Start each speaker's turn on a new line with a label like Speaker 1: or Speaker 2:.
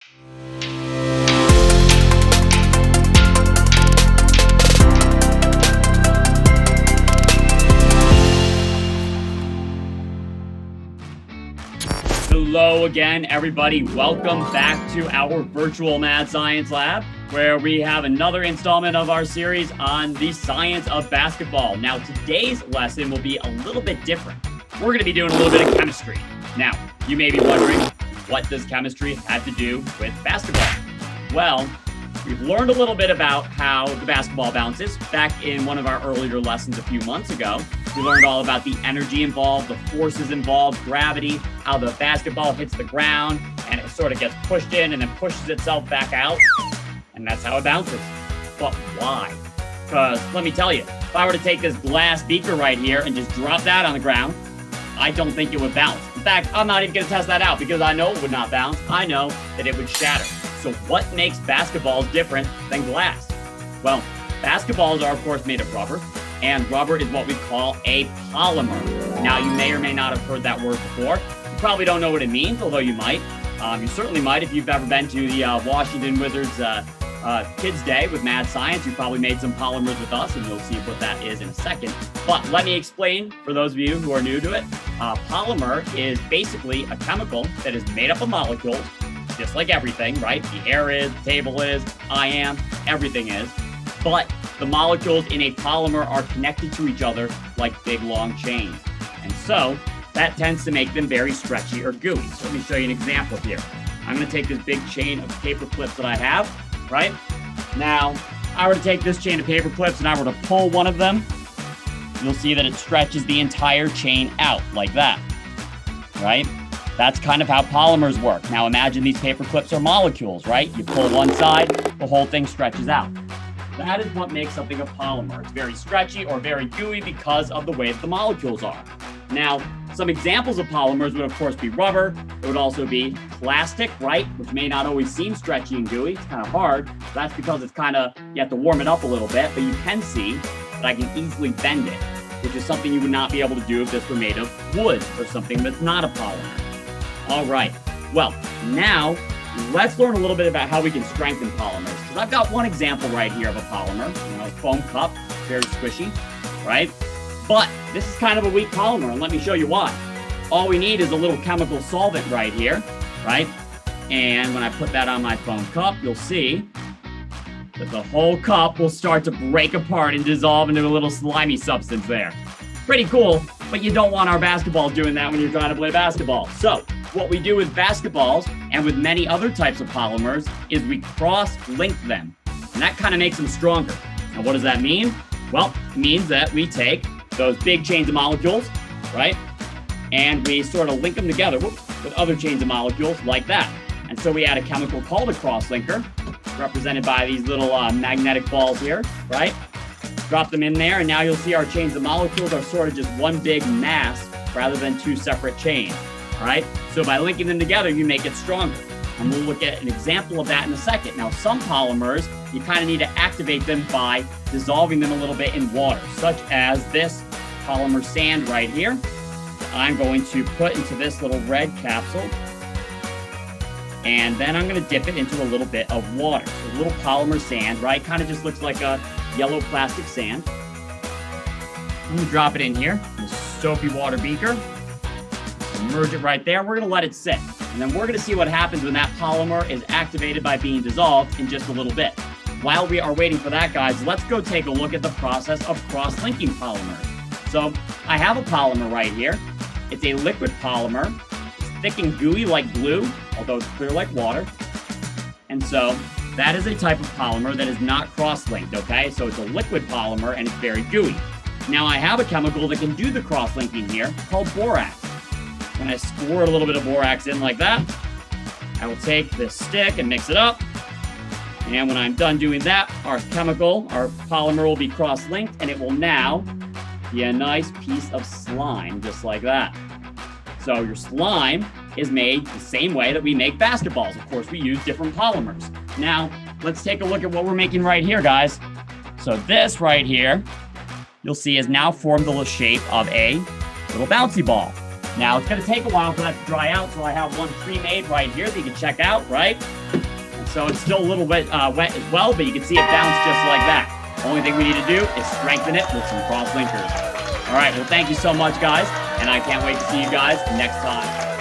Speaker 1: Hello again, everybody. Welcome back to our virtual Mad Science Lab, where we have another installment of our series on the science of basketball. Now, today's lesson will be a little bit different. We're going to be doing a little bit of chemistry. Now, you may be wondering, what does chemistry have to do with basketball? Well, we've learned a little bit about how the basketball bounces. Back in one of our earlier lessons a few months ago, we learned all about the energy involved, the forces involved, gravity, how the basketball hits the ground, and it sort of gets pushed in and then pushes itself back out. And that's how it bounces. But why? Because let me tell you, if I were to take this glass beaker right here and just drop that on the ground, I don't think it would bounce. In fact, I'm not even going to test that out because I know it would not bounce. I know that it would shatter. So what makes basketballs different than glass? Well, basketballs are, of course, made of rubber, and rubber is what we call a polymer. Now, you may or may not have heard that word before. You probably don't know what it means, although you might. You certainly might if you've ever been to the Washington Wizards Kids Day with Mad Science. You probably made some polymers with us, and you'll see what that is in a second. But let me explain for those of you who are new to it. Polymer is basically a chemical that is made up of molecules, just like everything, right? The air is, the table is, I am, everything is. But the molecules in a polymer are connected to each other like big, long chains. And so that tends to make them very stretchy or gooey. So let me show you an example here. I'm going to take this big chain of paper clips that I have, right? Now, if I were to take this chain of paper clips and I were to pull one of them, you'll see that it stretches the entire chain out like that, right? That's kind of how polymers work. Now imagine these paper clips are molecules, right? You pull one side, the whole thing stretches out. That is what makes something a polymer. It's very stretchy or very gooey because of the way that the molecules are. Now, some examples of polymers would of course be rubber. It would also be plastic, right? Which may not always seem stretchy and gooey. It's kind of hard. That's because it's kind of, you have to warm it up a little bit, but you can see that I can easily bend it, which is something you would not be able to do if this were made of wood or something that's not a polymer. All right, well, now let's learn a little bit about how we can strengthen polymers. Because I've got one example right here of a polymer, a foam cup, very squishy, right? But this is kind of a weak polymer, and let me show you why. All we need is a little chemical solvent right here, right? And when I put that on my foam cup, you'll see that the whole cup will start to break apart and dissolve into a little slimy substance there. Pretty cool, but you don't want our basketball doing that when you're trying to play basketball. So what we do with basketballs and with many other types of polymers is we cross-link them, and that kind of makes them stronger. Now, what does that mean? Well, it means that we take those big chains of molecules, right, and we sort of link them together with other chains of molecules like that. And so we add a chemical called a cross-linker, represented by these little magnetic balls here, right? Drop them in there, and now you'll see our chains of molecules are sort of just one big mass rather than two separate chains. All right, so by linking them together, you make it stronger. And we'll look at an example of that in a second. Now, some polymers, you kind of need to activate them by dissolving them a little bit in water, such as this Polymer Sand right here. I'm going to put into this little red capsule, and then I'm going to dip it into a little bit of water. So a little Polymer Sand, right? Kind of just looks like a yellow plastic sand. I'm going to drop it in here in a soapy water beaker. Immerse it right there. We're going to let it sit. And then we're going to see what happens when that polymer is activated by being dissolved in just a little bit. While we are waiting for that, guys, let's go take a look at the process of cross-linking polymers. So I have a polymer right here. It's a liquid polymer. It's thick and gooey like glue, although it's clear like water. And so that is a type of polymer that is not cross-linked, okay? So it's a liquid polymer and it's very gooey. Now I have a chemical that can do the cross-linking here called borax. When I squirt a little bit of borax in like that, I will take this stick and mix it up. And when I'm done doing that, our polymer will be cross-linked, and it will now be a nice piece of slime, just like that. So your slime is made the same way that we make basketballs. Of course, we use different polymers. Now, let's take a look at what we're making right here, guys. So this right here, you'll see has now formed the shape of a little bouncy ball. Now, it's going to take a while for that to dry out, so I have one pre-made right here that you can check out, right? so it's still a little bit wet as well, but you can see it bounce just like that. Only thing we need to do is strengthen it with some cross linkers. All right, well, thank you so much, guys, and I can't wait to see you guys next time.